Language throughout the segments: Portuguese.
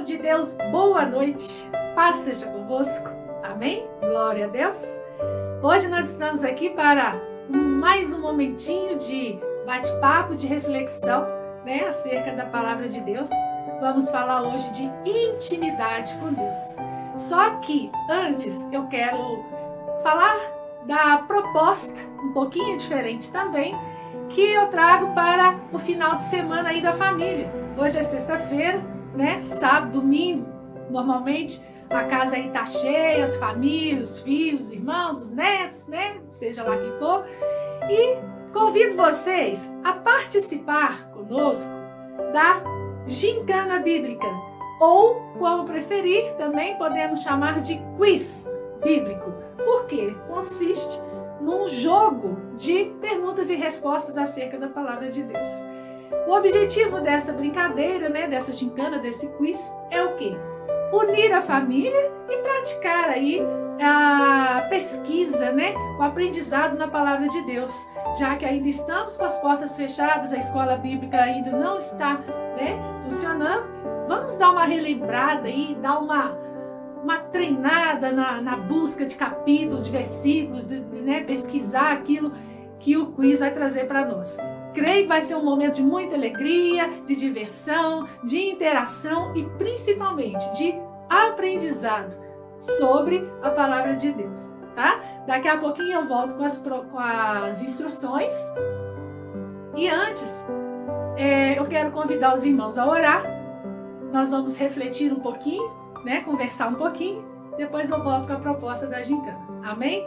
de Deus, boa noite, paz seja convosco, amém? Glória a Deus. Hoje nós estamos aqui para mais um momentinho de bate-papo, de reflexão, né, acerca da palavra de Deus. Vamos falar hoje de intimidade com Deus. Só que antes eu quero falar da proposta, um pouquinho diferente também, que eu trago para o final de semana aí da família. Hoje é sexta-feira, né? Sábado, domingo, normalmente a casa aí tá cheia, as famílias, os filhos, os irmãos, os netos, né? Seja lá quem for. E convido vocês a participar conosco da gincana bíblica, ou, como preferir, também podemos chamar de quiz bíblico. Por quê? Consiste num jogo de perguntas e respostas acerca da palavra de Deus. O objetivo dessa brincadeira, né, dessa gincana, desse quiz, é o quê? Unir a família e praticar aí a pesquisa, né, o aprendizado na palavra de Deus. Já que ainda estamos com as portas fechadas, a escola bíblica ainda não está, né, funcionando, vamos dar uma relembrada aí, dar uma treinada na busca de capítulos, de versículos, né, pesquisar aquilo que o quiz vai trazer para nós. Creio que vai ser um momento de muita alegria, de diversão, de interação e principalmente de aprendizado sobre a palavra de Deus, tá? Daqui a pouquinho eu volto com as instruções. E antes, eu quero convidar os irmãos a orar. Nós vamos refletir um pouquinho, né, conversar um pouquinho, depois eu volto com a proposta da gincana, amém?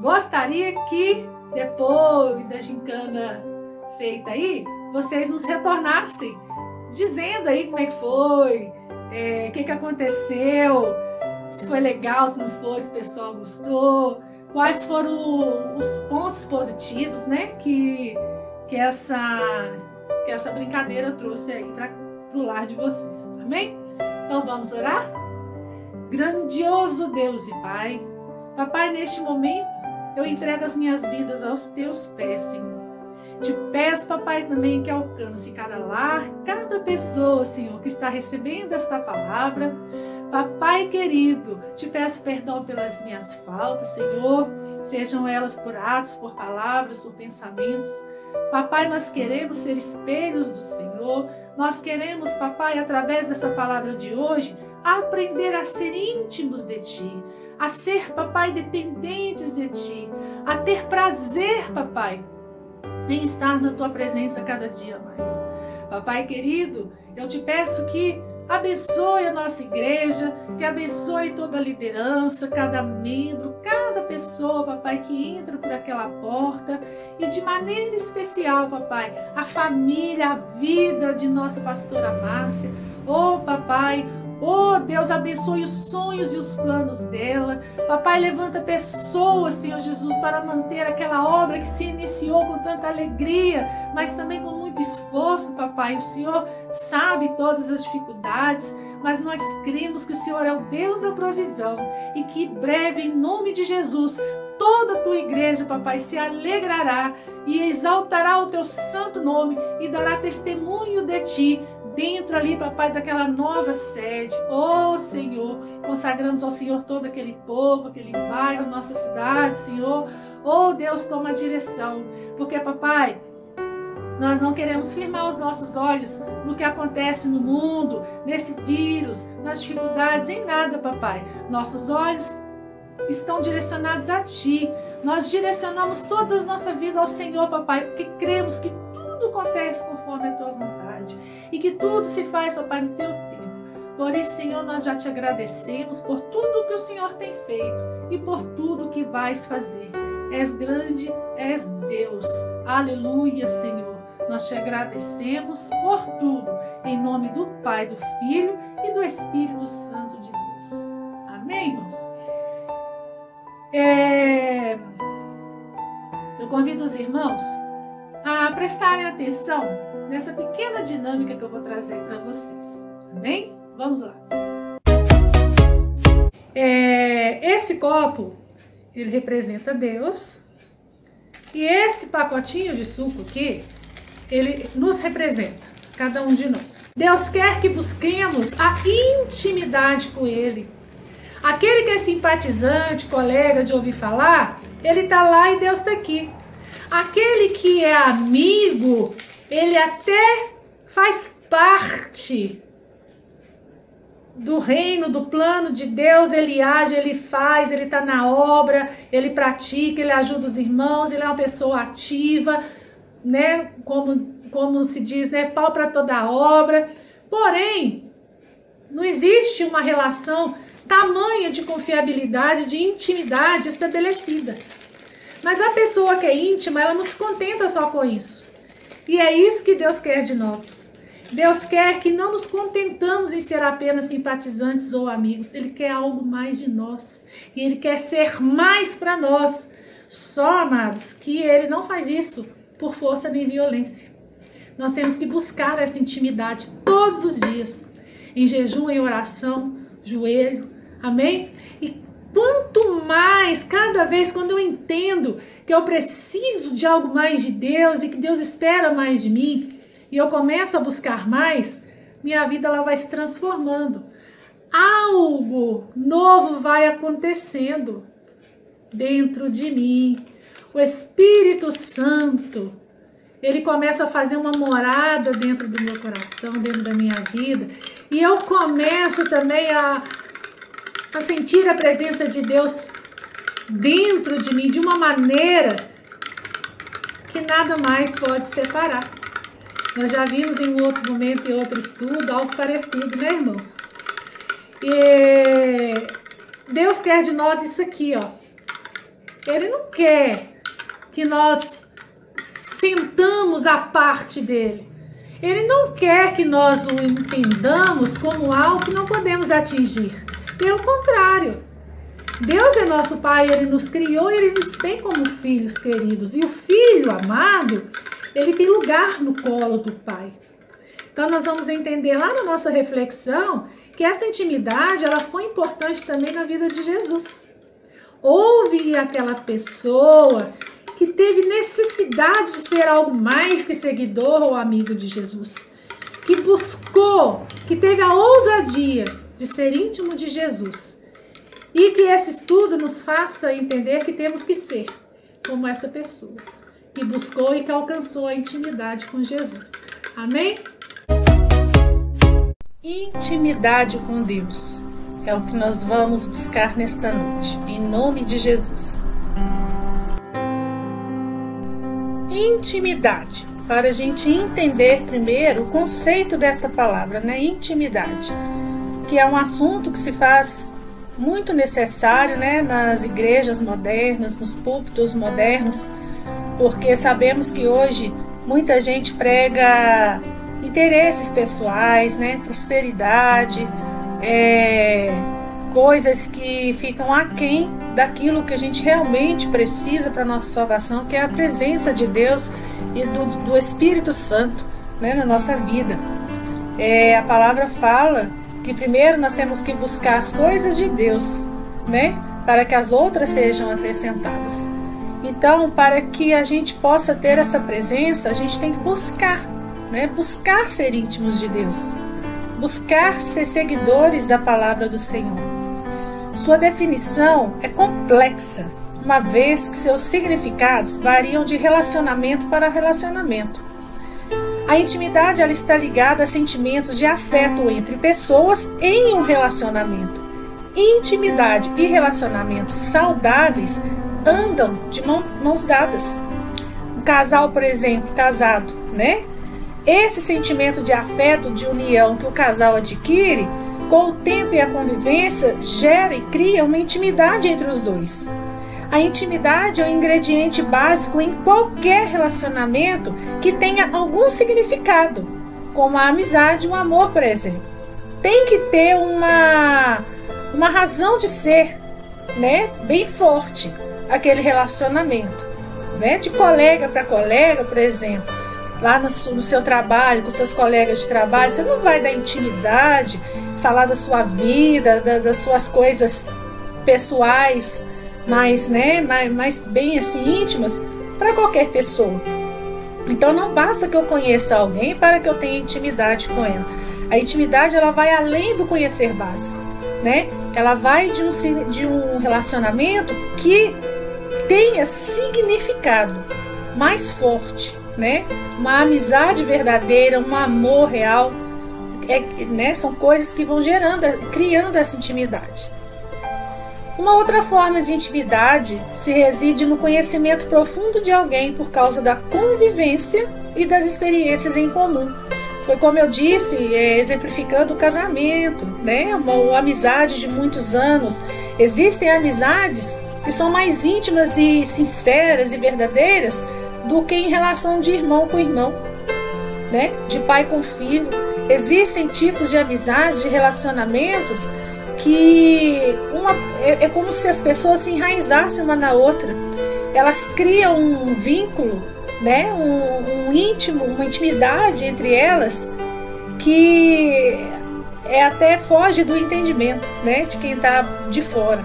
Gostaria que depois da gincana feita aí, vocês nos retornassem, dizendo aí como é que foi, o que aconteceu, se foi legal, se não foi, se o pessoal gostou, quais foram os pontos positivos, né, que essa brincadeira trouxe aí para o lar de vocês, amém? Então vamos orar? Grandioso Deus e Pai, Papai, neste momento eu entrego as minhas vidas aos teus pés, Senhor. Te peço, Papai, também que alcance cada lar, cada pessoa, Senhor, que está recebendo esta palavra. Papai querido, te peço perdão pelas minhas faltas, Senhor, sejam elas por atos, por palavras, por pensamentos. Papai, nós queremos ser espelhos do Senhor. Nós queremos, Papai, através dessa palavra de hoje, aprender a ser íntimos de Ti, a ser, Papai, dependentes de Ti, a ter prazer, Papai, em estar na Tua presença cada dia mais. Papai querido, eu te peço que abençoe a nossa igreja, que abençoe toda a liderança, cada membro, cada pessoa, Papai, que entra por aquela porta e de maneira especial, Papai, a família, a vida de nossa pastora Márcia. Oh, Papai, oh, Deus, abençoe os sonhos e os planos dela. Papai, levanta pessoas, Senhor Jesus, para manter aquela obra que se iniciou com tanta alegria, mas também com muito esforço, Papai. O Senhor sabe todas as dificuldades, mas nós cremos que o Senhor é o Deus da provisão e que breve, em nome de Jesus, toda a tua igreja, Papai, se alegrará e exaltará o teu santo nome e dará testemunho de Ti dentro ali, Papai, daquela nova sede. Oh, Senhor, consagramos ao Senhor todo aquele povo, aquele bairro, nossa cidade, Senhor. Oh, Deus, toma a direção, porque, Papai, nós não queremos firmar os nossos olhos no que acontece no mundo, nesse vírus, nas dificuldades, em nada, Papai. Nossos olhos estão direcionados a Ti. Nós direcionamos toda a nossa vida ao Senhor, Papai, porque cremos que tudo acontece conforme a Tua vontade e que tudo se faz, Papai, no Teu tempo. Por isso, Senhor, nós já Te agradecemos por tudo que o Senhor tem feito e por tudo que vais fazer. És grande, és Deus. Aleluia, Senhor. Nós Te agradecemos por tudo, em nome do Pai, do Filho e do Espírito Santo de Deus. Amém, irmãos? Eu convido os irmãos a prestarem atenção nessa pequena dinâmica que eu vou trazer para vocês. Amém? Vamos lá. Esse copo, ele representa Deus. E esse pacotinho de suco aqui, ele nos representa, cada um de nós. Deus quer que busquemos a intimidade com Ele. Aquele que é simpatizante, colega de ouvir falar, ele está lá e Deus está aqui. Aquele que é amigo, ele até faz parte do reino, do plano de Deus, ele age, ele faz, ele está na obra, ele pratica, ele ajuda os irmãos, ele é uma pessoa ativa, né? Como se diz, né? Pau para toda obra. Porém, não existe uma relação tamanha de confiabilidade, de intimidade estabelecida. Mas a pessoa que é íntima, ela não se contenta só com isso. E é isso que Deus quer de nós. Deus quer que não nos contentamos em ser apenas simpatizantes ou amigos. Ele quer algo mais de nós. E Ele quer ser mais para nós. Só, amados, que Ele não faz isso por força nem violência. Nós temos que buscar essa intimidade todos os dias. Em jejum, em oração, joelho. Amém? E quanto mais, cada vez quando eu entendo que eu preciso de algo mais de Deus e que Deus espera mais de mim, e eu começo a buscar mais, minha vida ela vai se transformando. Algo novo vai acontecendo dentro de mim. O Espírito Santo, ele começa a fazer uma morada dentro do meu coração, dentro da minha vida. E eu começo também a sentir a presença de Deus dentro de mim de uma maneira que nada mais pode separar. Nós já vimos em outro momento, em outro estudo, algo parecido, né, irmãos? E Deus quer de nós isso aqui, ó. Ele não quer que nós sentamos à parte dele. Ele não quer que nós o entendamos como algo que não podemos atingir. Pelo contrário, Deus é nosso Pai, Ele nos criou e Ele nos tem como filhos queridos. E o filho amado, ele tem lugar no colo do Pai. Então nós vamos entender lá na nossa reflexão que essa intimidade ela foi importante também na vida de Jesus. Houve aquela pessoa que teve necessidade de ser algo mais que seguidor ou amigo de Jesus, que buscou, que teve a ousadia de ser íntimo de Jesus. E que esse estudo nos faça entender que temos que ser como essa pessoa, que buscou e que alcançou a intimidade com Jesus. Amém? Intimidade com Deus é o que nós vamos buscar nesta noite, em nome de Jesus. Intimidade, para a gente entender primeiro o conceito desta palavra, né? Intimidade, que é um assunto que se faz muito necessário, né? Nas igrejas modernas, nos púlpitos modernos, porque sabemos que hoje muita gente prega interesses pessoais, né? Prosperidade, coisas que ficam aquém daquilo que a gente realmente precisa para a nossa salvação, que é a presença de Deus e do Espírito Santo, né, na nossa vida. A palavra fala que primeiro nós temos que buscar as coisas de Deus, né, para que as outras sejam acrescentadas. Então, para que a gente possa ter essa presença, a gente tem que buscar, né, buscar ser íntimos de Deus, buscar ser seguidores da palavra do Senhor. Sua definição é complexa, uma vez que seus significados variam de relacionamento para relacionamento. A intimidade ela está ligada a sentimentos de afeto entre pessoas em um relacionamento. Intimidade e relacionamentos saudáveis andam de mãos dadas. Um casal, por exemplo, casado, né? Esse sentimento de afeto, de união que o casal adquire, com o tempo e a convivência, gera e cria uma intimidade entre os dois. A intimidade é um ingrediente básico em qualquer relacionamento que tenha algum significado, como a amizade e o amor, por exemplo. Tem que ter uma razão de ser, né, bem forte, aquele relacionamento, né, de colega para colega, por exemplo. Lá no seu trabalho, com seus colegas de trabalho, você não vai dar intimidade, falar da sua vida, das suas coisas pessoais, mais bem assim íntimas, para qualquer pessoa. Então não basta que eu conheça alguém para que eu tenha intimidade com ela. A intimidade, ela vai além do conhecer básico, né? Ela vai de um relacionamento que tenha significado mais forte, né? Uma amizade verdadeira, um amor real, né? São coisas que vão criando essa intimidade. Uma outra forma de intimidade se reside no conhecimento profundo de alguém por causa da convivência e das experiências em comum. Foi como eu disse, exemplificando o casamento, né? Uma amizade de muitos anos. Existem amizades que são mais íntimas e sinceras e verdadeiras do que em relação de irmão com irmão, né? De pai com filho. Existem tipos de amizades, de relacionamentos que é como se as pessoas se enraizassem uma na outra. Elas criam um vínculo, né? Um íntimo, uma intimidade entre elas que até foge do entendimento, né? De quem está de fora.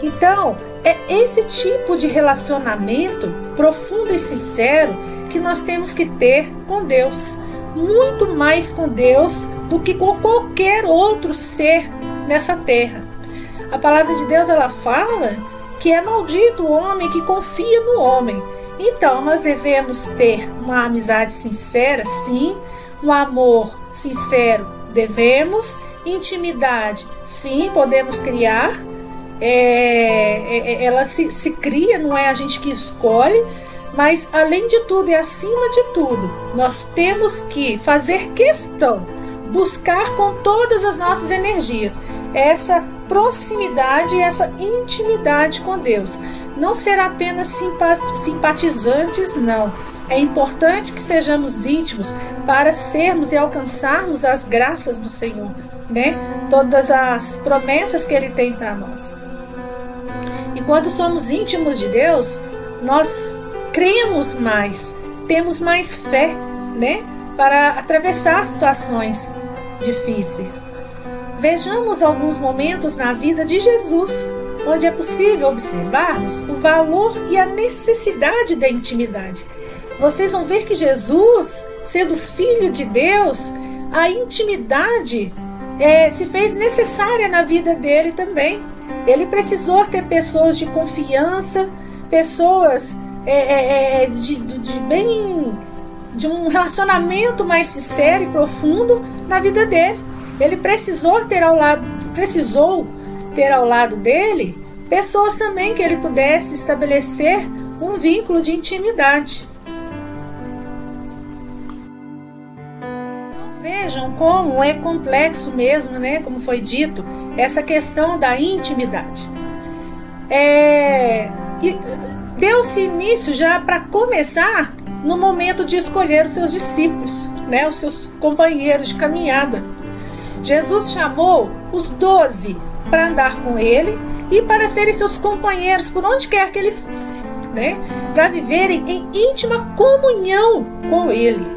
Então, é esse tipo de relacionamento profundo e sincero que nós temos que ter com Deus. Muito mais com Deus do que com qualquer outro ser nessa terra. A palavra de Deus, ela fala que é maldito o homem que confia no homem. Então, nós devemos ter uma amizade sincera, sim. Um amor sincero, devemos. Intimidade, sim, podemos criar. Ela se cria, não é a gente que escolhe, mas além de tudo e acima de tudo, nós temos que fazer questão, buscar com todas as nossas energias essa proximidade e essa intimidade com Deus. Não ser apenas simpatizantes, não. É importante que sejamos íntimos para sermos e alcançarmos as graças do Senhor, né? Todas as promessas que Ele tem para nós. E quando somos íntimos de Deus, nós cremos mais, temos mais fé, né? Para atravessar situações difíceis. Vejamos alguns momentos na vida de Jesus, onde é possível observarmos o valor e a necessidade da intimidade. Vocês vão ver que Jesus, sendo Filho de Deus, a intimidade se fez necessária na vida dele também. Ele precisou ter pessoas de confiança, pessoas de um relacionamento mais sincero e profundo na vida dele. Ele precisou ter ao lado dele pessoas também que ele pudesse estabelecer um vínculo de intimidade. Então, vejam como é complexo mesmo, né? Como foi dito, essa questão da intimidade. Deu-se início já para começar no momento de escolher os seus discípulos, né? Os seus companheiros de caminhada. Jesus chamou os 12 para andar com ele e para serem seus companheiros por onde quer que ele fosse, né? Para viverem em íntima comunhão com ele.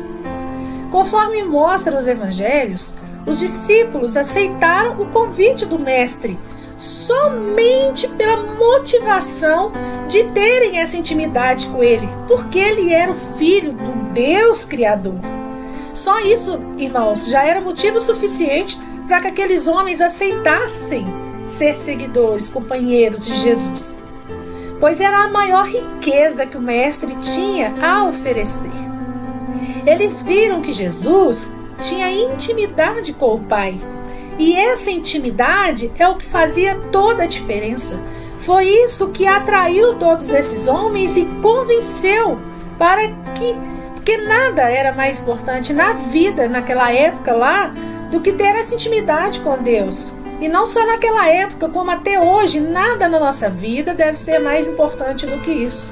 Conforme mostram os evangelhos, os discípulos aceitaram o convite do mestre somente pela motivação de terem essa intimidade com ele, porque ele era o filho do Deus Criador. Só isso, irmãos, já era motivo suficiente para que aqueles homens aceitassem ser seguidores, companheiros de Jesus, pois era a maior riqueza que o mestre tinha a oferecer. Eles viram que Jesus tinha intimidade com o Pai, e essa intimidade é o que fazia toda a diferença. Foi isso que atraiu todos esses homens e convenceu porque nada era mais importante na vida naquela época lá do que ter essa intimidade com Deus. E não só naquela época, como até hoje, nada na nossa vida deve ser mais importante do que isso.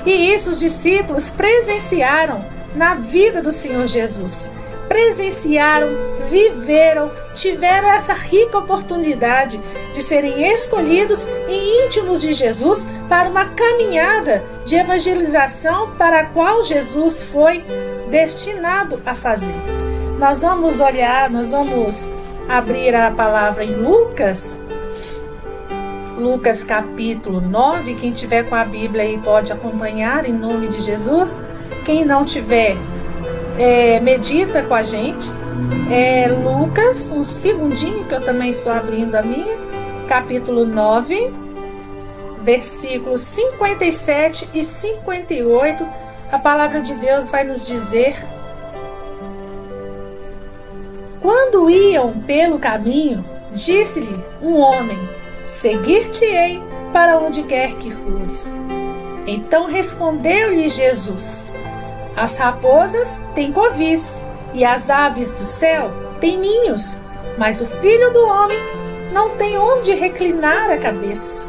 E isso os discípulos presenciaram na vida do Senhor Jesus. Presenciaram, viveram, tiveram essa rica oportunidade de serem escolhidos e íntimos de Jesus para uma caminhada de evangelização para a qual Jesus foi destinado a fazer. Nós vamos abrir a palavra em Lucas capítulo 9. Quem tiver com a Bíblia aí pode acompanhar em nome de Jesus. Quem não tiver, medita com a gente. Lucas, um segundinho que eu também estou abrindo a minha, capítulo 9, versículos 57 e 58, a palavra de Deus vai nos dizer: quando iam pelo caminho, disse-lhe um homem: seguir-te-ei para onde quer que fores. Então respondeu-lhe Jesus: as raposas têm covis e as aves do céu têm ninhos, mas o Filho do Homem não tem onde reclinar a cabeça.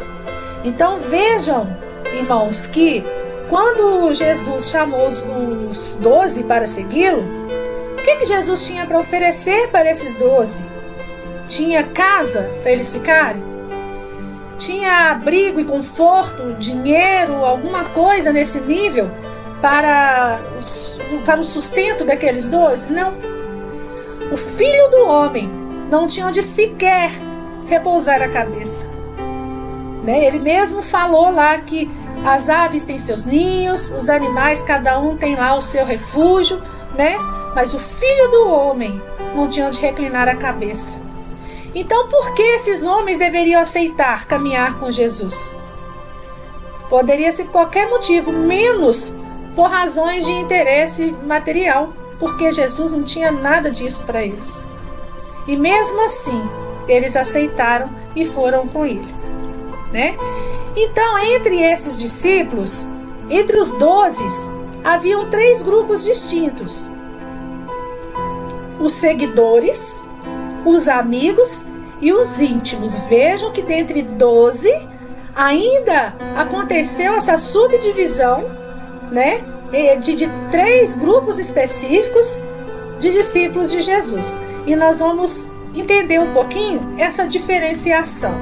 Então vejam, irmãos, que quando Jesus chamou os 12 para segui-lo, o que Jesus tinha para oferecer para esses 12? Tinha casa para eles ficarem? Tinha abrigo e conforto, dinheiro, alguma coisa nesse nível para o sustento daqueles 12? Não. O Filho do Homem não tinha onde sequer repousar a cabeça. Ele mesmo falou lá que as aves têm seus ninhos, os animais, cada um tem lá o seu refúgio, Mas o Filho do Homem não tinha onde reclinar a cabeça. Então, por que esses homens deveriam aceitar caminhar com Jesus? Poderia ser qualquer motivo, menos por razões de interesse material, porque Jesus não tinha nada disso para eles. E mesmo assim, eles aceitaram e foram com ele. Então, entre esses discípulos, entre os 12, haviam 3 grupos distintos: os seguidores, os amigos e os íntimos. Vejam que dentre 12 ainda aconteceu essa subdivisão, de 3 grupos específicos de discípulos de Jesus. E nós vamos entender um pouquinho essa diferenciação.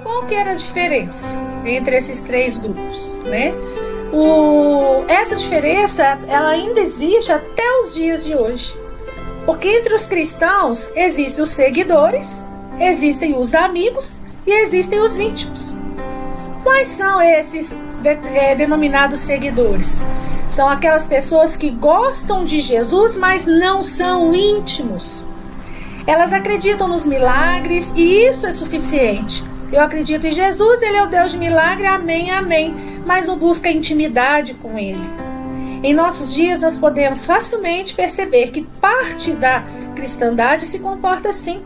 Qual que era a diferença entre esses 3 grupos? Essa diferença ela ainda existe até os dias de hoje. Porque entre os cristãos existem os seguidores, existem os amigos e existem os íntimos. Quais são esses denominados seguidores? São aquelas pessoas que gostam de Jesus, mas não são íntimos. Elas acreditam nos milagres e isso é suficiente. Eu acredito em Jesus, Ele é o Deus de milagre, amém, amém. Mas não busca intimidade com Ele. Em nossos dias nós podemos facilmente perceber que parte da cristandade se comporta assim,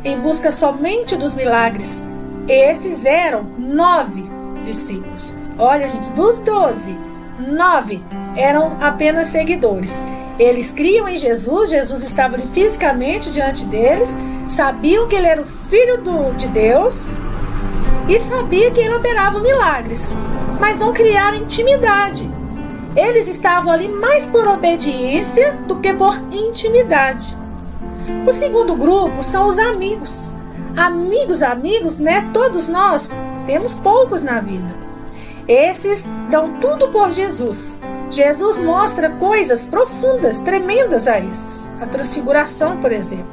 em busca somente dos milagres. Esses eram 9 discípulos. Olha, gente, dos 12, 9 eram apenas seguidores. Eles criam em Jesus, Jesus estava ali fisicamente diante deles, sabiam que Ele era o Filho de Deus e sabiam que Ele operava milagres, mas não criaram intimidade. Eles estavam ali mais por obediência do que por intimidade. O segundo grupo são os amigos. Amigos, todos nós temos poucos na vida. Esses dão tudo por Jesus. Jesus mostra coisas profundas, tremendas a esses. A transfiguração, por exemplo.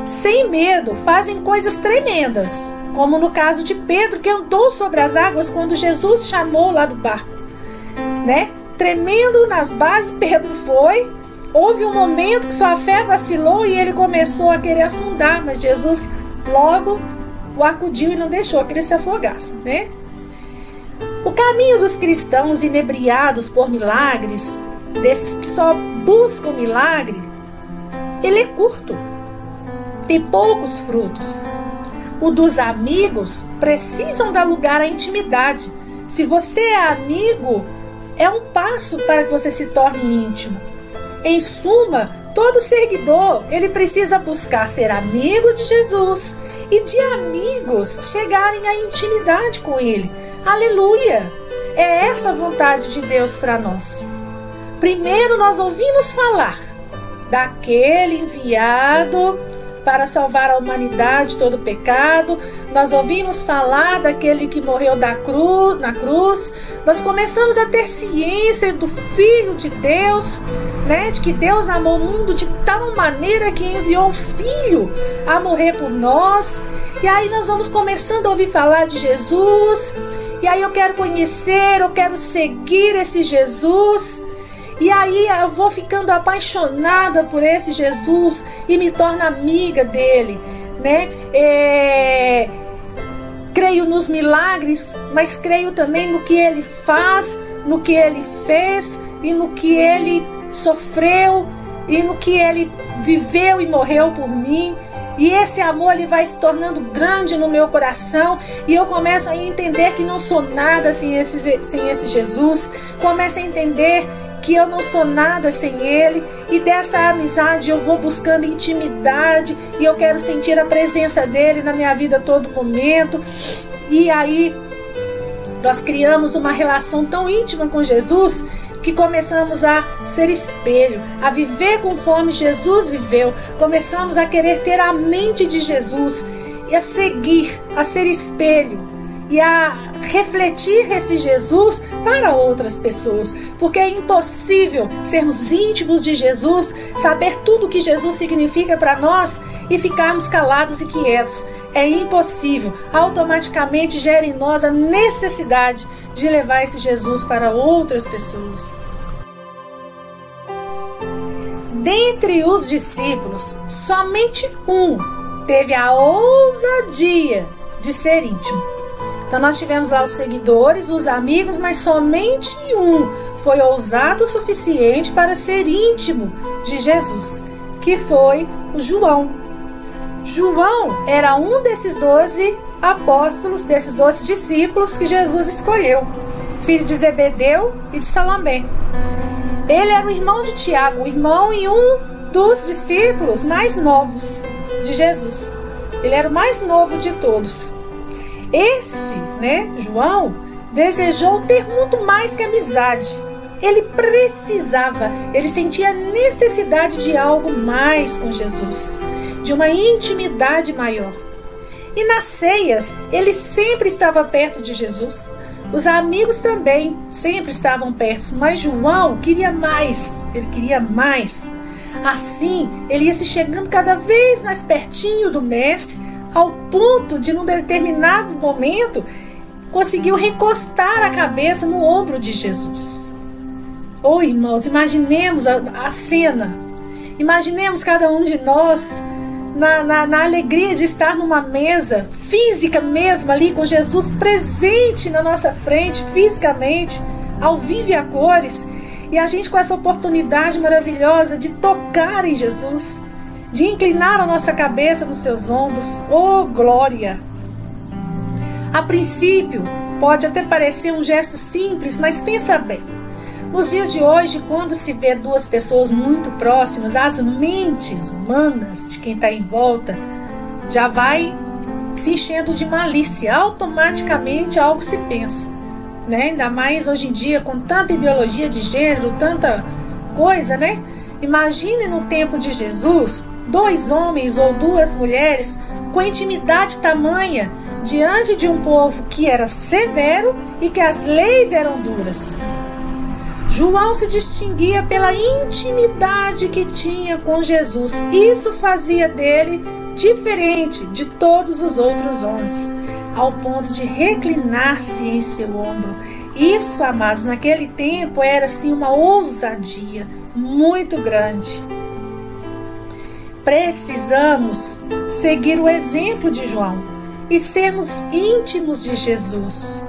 Sem medo, fazem coisas tremendas, como no caso de Pedro, que andou sobre as águas quando Jesus chamou lá do barco. Tremendo nas bases, Pedro foi. Houve um momento que sua fé vacilou e ele começou a querer afundar, mas Jesus logo o acudiu e não deixou que ele se afogasse, O caminho dos cristãos inebriados por milagres, desses que só buscam milagre, ele é curto, tem poucos frutos. O dos amigos precisam dar lugar à intimidade. Se você é amigo, é um passo para que você se torne íntimo. Em suma, todo seguidor, ele precisa buscar ser amigo de Jesus e de amigos chegarem à intimidade com Ele. Aleluia! É essa a vontade de Deus para nós. Primeiro nós ouvimos falar daquele enviado para salvar a humanidade de todo o pecado. Nós ouvimos falar daquele que morreu na cruz. Nós começamos a ter ciência do Filho de Deus, de que Deus amou o mundo de tal maneira que enviou o Filho a morrer por nós. E aí nós vamos começando a ouvir falar de Jesus. E aí eu quero conhecer, eu quero seguir esse Jesus. E aí eu vou ficando apaixonada por esse Jesus e me torno amiga dele, né? Creio nos milagres, mas creio também no que ele faz, no que ele fez e no que ele sofreu e no que ele viveu e morreu por mim. E esse amor ele vai se tornando grande no meu coração e eu começo a entender que não sou nada sem esse Jesus. Começo a entender que eu não sou nada sem ele, e dessa amizade eu vou buscando intimidade e eu quero sentir a presença dele na minha vida a todo momento. E aí nós criamos uma relação tão íntima com Jesus que começamos a ser espelho, a viver conforme Jesus viveu. Começamos a querer ter a mente de Jesus e a seguir, a ser espelho e a refletir esse Jesus para outras pessoas, porque é impossível sermos íntimos de Jesus, saber tudo o que Jesus significa para nós e ficarmos calados e quietos. É impossível. Automaticamente gera em nós a necessidade de levar esse Jesus para outras pessoas. Dentre os discípulos, somente um teve a ousadia de ser íntimo. Então nós tivemos lá os seguidores, os amigos, mas somente um foi ousado o suficiente para ser íntimo de Jesus, que foi o João. João era um desses 12 apóstolos, desses 12 discípulos que Jesus escolheu, filho de Zebedeu e de Salomé. Ele era o irmão de Tiago, o irmão e um dos discípulos mais novos de Jesus. Ele era o mais novo de todos. Esse, João, desejou ter muito mais que amizade. Ele precisava, ele sentia a necessidade de algo mais com Jesus, de uma intimidade maior. E nas ceias, ele sempre estava perto de Jesus. Os amigos também sempre estavam perto, mas João queria mais, ele queria mais. Assim, ele ia se chegando cada vez mais pertinho do mestre, ao ponto de, num determinado momento, conseguiu recostar a cabeça no ombro de Jesus. Oh, irmãos, imaginemos a cena. Imaginemos cada um de nós na alegria de estar numa mesa física mesmo ali, com Jesus presente na nossa frente, fisicamente, ao vivo e a cores, e a gente com essa oportunidade maravilhosa de tocar em Jesus, de inclinar a nossa cabeça nos seus ombros. Oh, glória! A princípio, pode até parecer um gesto simples, mas pensa bem. Nos dias de hoje, quando se vê duas pessoas muito próximas, as mentes humanas de quem está em volta já vai se enchendo de malícia. Automaticamente algo se pensa, Ainda mais hoje em dia, com tanta ideologia de gênero, tanta coisa, Imagine no tempo de Jesus, 2 homens ou 2 mulheres com intimidade tamanha diante de um povo que era severo e que as leis eram duras. João se distinguia pela intimidade que tinha com Jesus. Isso fazia dele diferente de todos os outros 11, ao ponto de reclinar-se em seu ombro. Isso, amados, naquele tempo era assim uma ousadia muito grande. Precisamos seguir o exemplo de João e sermos íntimos de Jesus,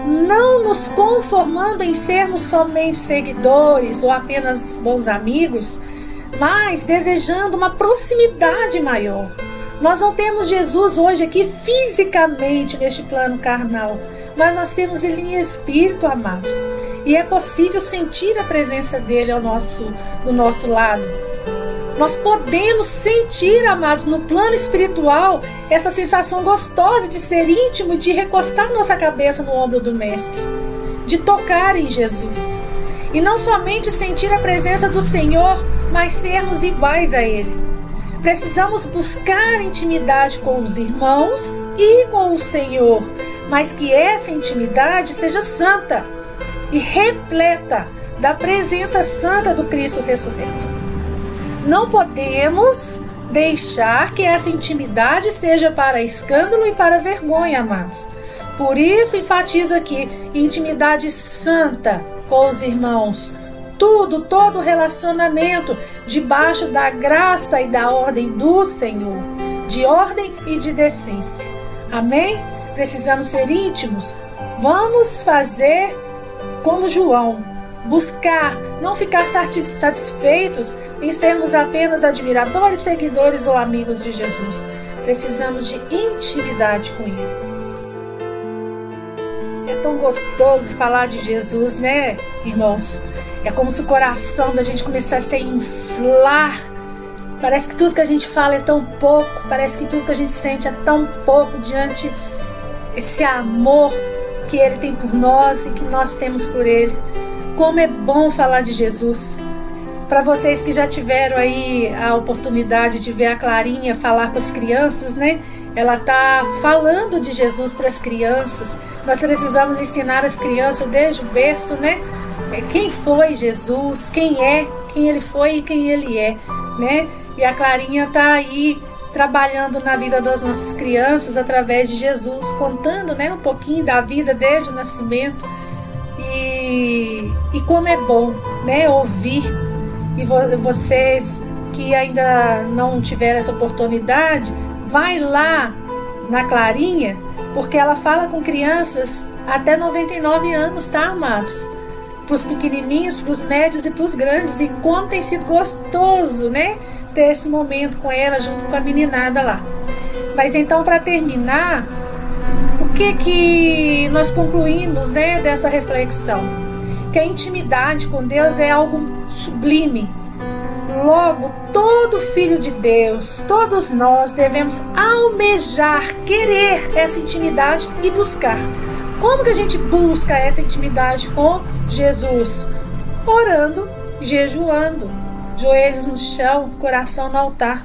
não nos conformando em sermos somente seguidores ou apenas bons amigos, mas desejando uma proximidade maior. Nós não temos Jesus hoje aqui fisicamente neste plano carnal, mas nós temos Ele em espírito, amados, e é possível sentir a presença dele do nosso lado. Nós podemos sentir, amados, no plano espiritual, essa sensação gostosa de ser íntimo e de recostar nossa cabeça no ombro do Mestre, de tocar em Jesus. E não somente sentir a presença do Senhor, mas sermos iguais a Ele. Precisamos buscar intimidade com os irmãos e com o Senhor, mas que essa intimidade seja santa e repleta da presença santa do Cristo ressurreto. Não podemos deixar que essa intimidade seja para escândalo e para vergonha, amados. Por isso enfatizo aqui, intimidade santa com os irmãos, todo relacionamento debaixo da graça e da ordem do Senhor, de ordem e de decência. Amém? Precisamos ser íntimos. Vamos fazer como João, buscar, não ficar satisfeitos em sermos apenas admiradores, seguidores ou amigos de Jesus. Precisamos de intimidade com Ele. É tão gostoso falar de Jesus, né, irmãos? É como se o coração da gente começasse a inflar. Parece que tudo que a gente fala é tão pouco, parece que tudo que a gente sente é tão pouco diante desse amor que Ele tem por nós e que nós temos por Ele. Como é bom falar de Jesus. Para vocês que já tiveram aí a oportunidade de ver a Clarinha falar com as crianças, né? Ela está falando de Jesus para as crianças. Nós precisamos ensinar as crianças desde o berço, né? Quem foi Jesus, quem é, quem Ele foi e quem Ele é, né? E a Clarinha está aí trabalhando na vida das nossas crianças através de Jesus, contando, né, um pouquinho da vida desde o nascimento. E como é bom, né, ouvir. E vocês que ainda não tiveram essa oportunidade, vai lá na Clarinha, porque ela fala com crianças até 99 anos, tá, amados? Para os pequenininhos, para os médios e para os grandes. E como tem sido gostoso, né, ter esse momento com ela junto com a meninada lá. Mas então, para terminar, o que nós concluímos, né, dessa reflexão? Que a intimidade com Deus é algo sublime. Logo, todo filho de Deus, todos nós devemos almejar, querer essa intimidade e buscar. Como que a gente busca essa intimidade com Jesus? Orando, jejuando, joelhos no chão, coração no altar.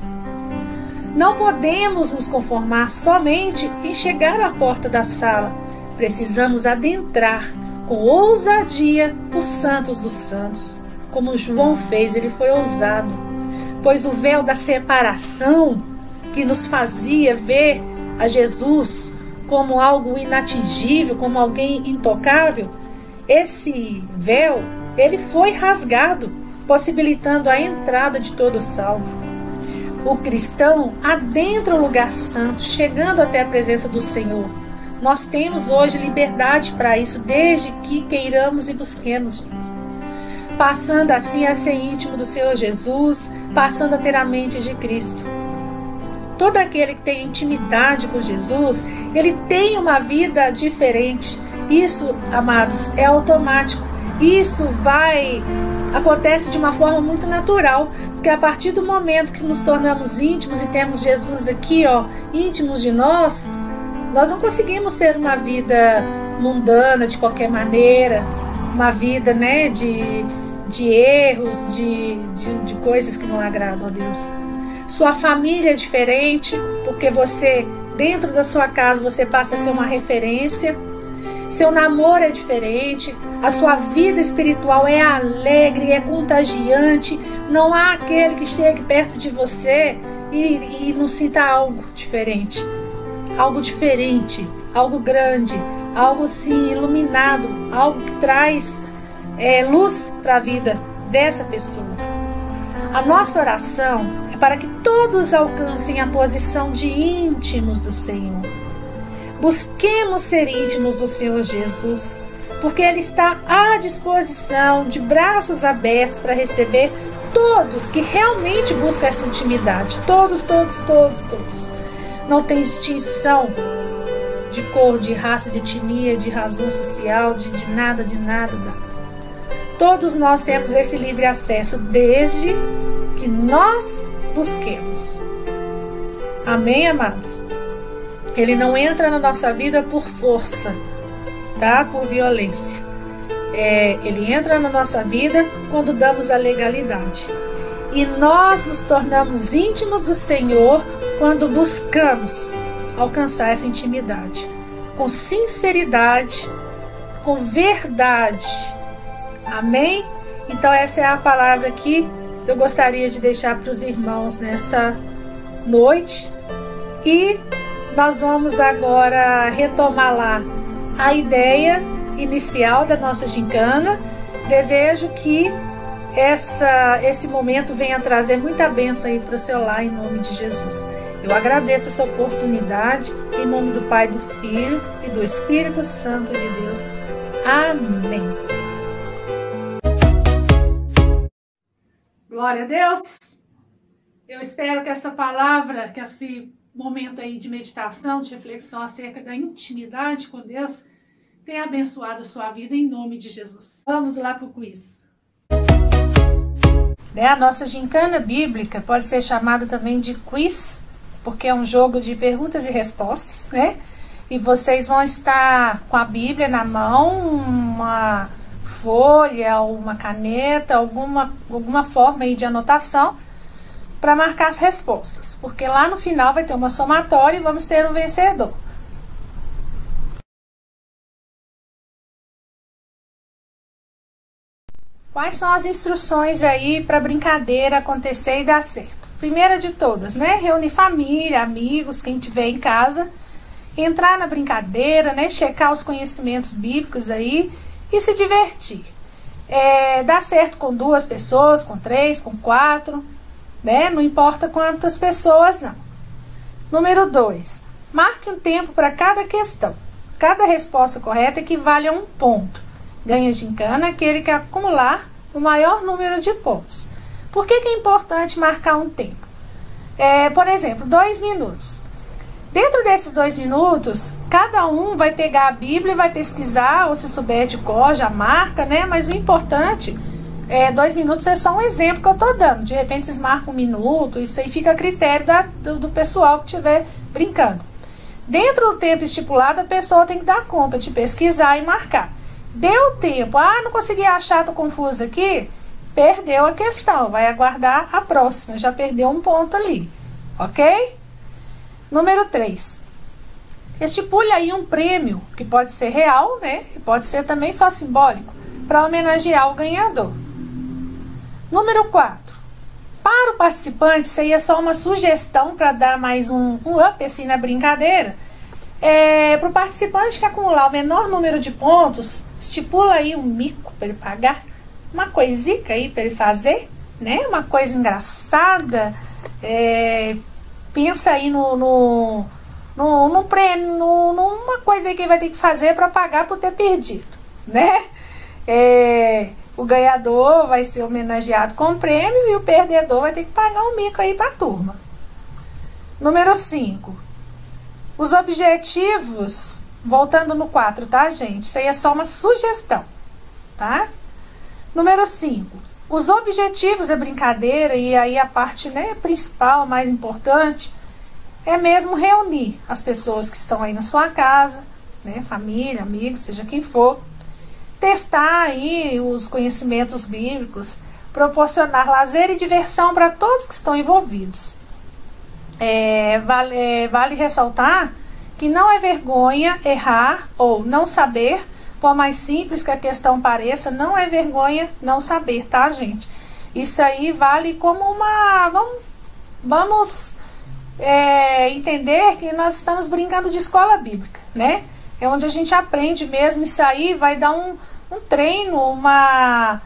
Não podemos nos conformar somente em chegar à porta da sala. Precisamos adentrar com ousadia os santos dos santos. Como João fez, ele foi ousado. Pois o véu da separação que nos fazia ver a Jesus como algo inatingível, como alguém intocável, esse véu, ele foi rasgado, possibilitando a entrada de todo salvo. O cristão adentra o lugar santo, chegando até a presença do Senhor. Nós temos hoje liberdade para isso, desde que queiramos e busquemos, passando assim a ser íntimo do Senhor Jesus, passando a ter a mente de Cristo. Todo aquele que tem intimidade com Jesus, ele tem uma vida diferente. Isso, amados, é automático. Isso acontece de uma forma muito natural, porque a partir do momento que nos tornamos íntimos e temos Jesus aqui, íntimos de nós não conseguimos ter uma vida mundana de qualquer maneira, uma vida, né, de erros, de coisas que não agradam a Deus. Sua família é diferente, porque você, dentro da sua casa, você passa a ser uma referência. Seu namoro é diferente, a sua vida espiritual é alegre, é contagiante. Não há aquele que chegue perto de você e não sinta algo diferente. Algo diferente, algo grande, algo assim iluminado, algo que traz luz para a vida dessa pessoa. A nossa oração é para que todos alcancem a posição de íntimos do Senhor. Busquemos ser íntimos do Senhor Jesus, porque Ele está à disposição, de braços abertos, para receber todos que realmente buscam essa intimidade. Todos. Não tem distinção de cor, de raça, de etnia, de razão social, de nada. Todos nós temos esse livre acesso, desde que nós busquemos. Amém, amados? Ele não entra na nossa vida por força, tá? Por violência. Ele entra na nossa vida quando damos a legalidade. E nós nos tornamos íntimos do Senhor quando buscamos alcançar essa intimidade. Com sinceridade, com verdade. Amém? Então essa é a palavra que eu gostaria de deixar para os irmãos nessa noite. E nós vamos agora retomar lá a ideia inicial da nossa gincana. Desejo que esse momento venha trazer muita bênção aí para o seu lar, em nome de Jesus. Eu agradeço essa oportunidade, em nome do Pai, do Filho e do Espírito Santo de Deus. Amém. Glória a Deus. Eu espero que essa palavra, que esse momento aí de meditação, de reflexão acerca da intimidade com Deus, tenha abençoado a sua vida em nome de Jesus. Vamos lá para o quiz. A nossa gincana bíblica pode ser chamada também de quiz, porque é um jogo de perguntas e respostas, né? E vocês vão estar com a Bíblia na mão, uma folha, uma caneta, alguma forma aí de anotação para marcar as respostas, porque lá no final vai ter uma somatória e vamos ter um vencedor. Quais são as instruções aí para a brincadeira acontecer e dar certo? Primeira de todas, né? Reunir família, amigos, quem tiver em casa, entrar na brincadeira, né? Checar os conhecimentos bíblicos aí e se divertir. Dá certo com 2 pessoas, com 3, com 4, né? Não importa quantas pessoas, não. Número 2, marque um tempo para cada questão. Cada resposta correta equivale a 1 ponto. Ganha gincana aquele que acumular o maior número de pontos. Por que é importante marcar um tempo? Por exemplo, 2 minutos. Dentro desses 2 minutos, cada um vai pegar a Bíblia e vai pesquisar, ou se souber de cor, já marca, né? Mas o importante, 2 minutos é só um exemplo que eu estou dando. De repente vocês marcam 1 minuto, isso aí fica a critério do pessoal que estiver brincando. Dentro do tempo estipulado, a pessoa tem que dar conta de pesquisar e marcar. Deu tempo, não consegui achar, tô confusa aqui, perdeu a questão, vai aguardar a próxima, já perdeu 1 ponto ali, ok? Número 3, estipule aí um prêmio, que pode ser real, né, e pode ser também só simbólico, para homenagear o ganhador. Número 4, para o participante, isso aí é só uma sugestão para dar mais um up assim na brincadeira. Para o participante que acumular o menor número de pontos, estipula aí um mico para ele pagar, uma coisica aí para ele fazer, né? Uma coisa engraçada. Pensa aí no prêmio, numa coisa aí que ele vai ter que fazer para pagar por ter perdido, né? O ganhador vai ser homenageado com o prêmio e o perdedor vai ter que pagar um mico aí para a turma. Número 5. Os objetivos, voltando no 4, tá, gente? Isso aí é só uma sugestão, tá? Número 5. Os objetivos da brincadeira, e aí a parte, né, principal, mais importante, é mesmo reunir as pessoas que estão aí na sua casa, né, família, amigos, seja quem for, testar aí os conhecimentos bíblicos, proporcionar lazer e diversão para todos que estão envolvidos. Vale ressaltar que não é vergonha errar ou não saber, por mais simples que a questão pareça, não é vergonha não saber, tá, gente? Isso aí vale como uma... Vamos entender que nós estamos brincando de escola bíblica, né? É onde a gente aprende mesmo, isso aí vai dar um treino, uma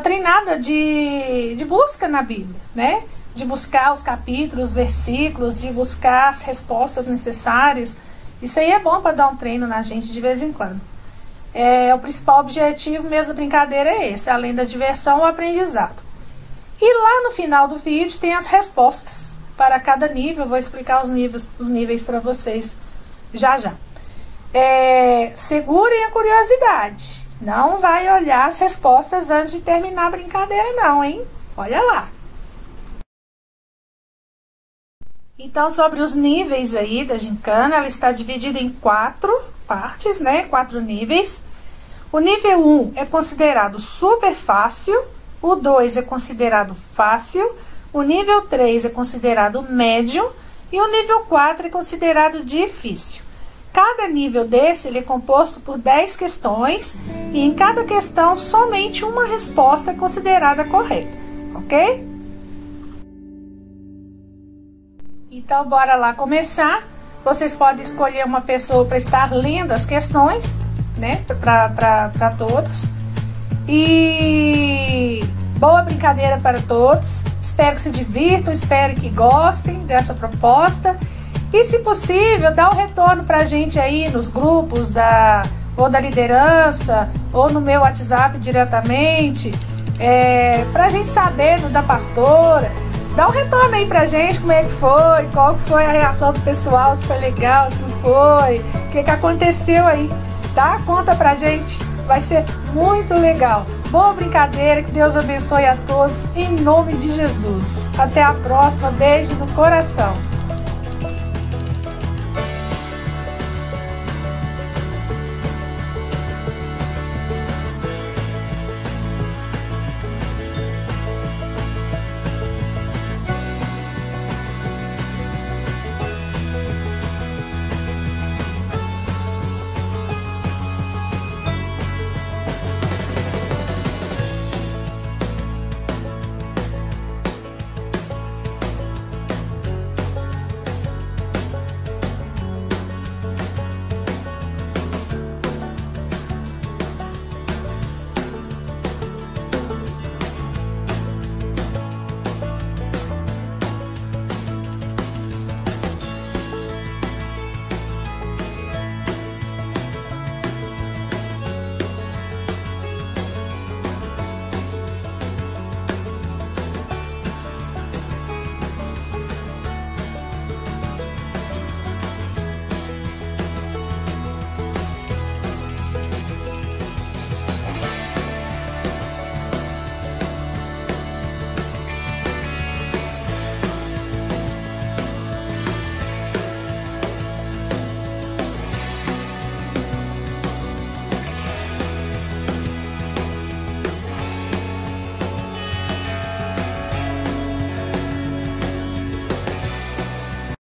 treinada de busca na Bíblia, né? De buscar os capítulos, versículos, de buscar as respostas necessárias. Isso aí é bom para dar um treino na gente de vez em quando. O principal objetivo mesmo da brincadeira é esse, além da diversão, o aprendizado. E lá no final do vídeo tem as respostas para cada nível. Eu vou explicar os níveis para vocês já. Segurem a curiosidade. Não vai olhar as respostas antes de terminar a brincadeira não, hein? Olha lá. Então, sobre os níveis aí da gincana, ela está dividida em 4 partes, né? 4 níveis. O nível 1 é considerado super fácil, o 2 é considerado fácil, o nível 3 é considerado médio e o nível 4 é considerado difícil. Cada nível desse ele é composto por 10 questões e em cada questão somente uma resposta é considerada correta, ok? Então, bora lá começar. Vocês podem escolher uma pessoa para estar lendo as questões, né? Para todos. E Boa brincadeira para todos. Espero que se divirtam, espero que gostem dessa proposta. E, se possível, dá um retorno para a gente aí nos grupos ou da liderança, ou no meu WhatsApp diretamente, para a gente saber, da pastora. Dá um retorno aí pra gente, como é que foi, qual que foi a reação do pessoal, se foi legal, se não foi, o que aconteceu aí, tá? Conta pra gente, vai ser muito legal. Boa brincadeira, que Deus abençoe a todos, em nome de Jesus. Até a próxima, beijo no coração.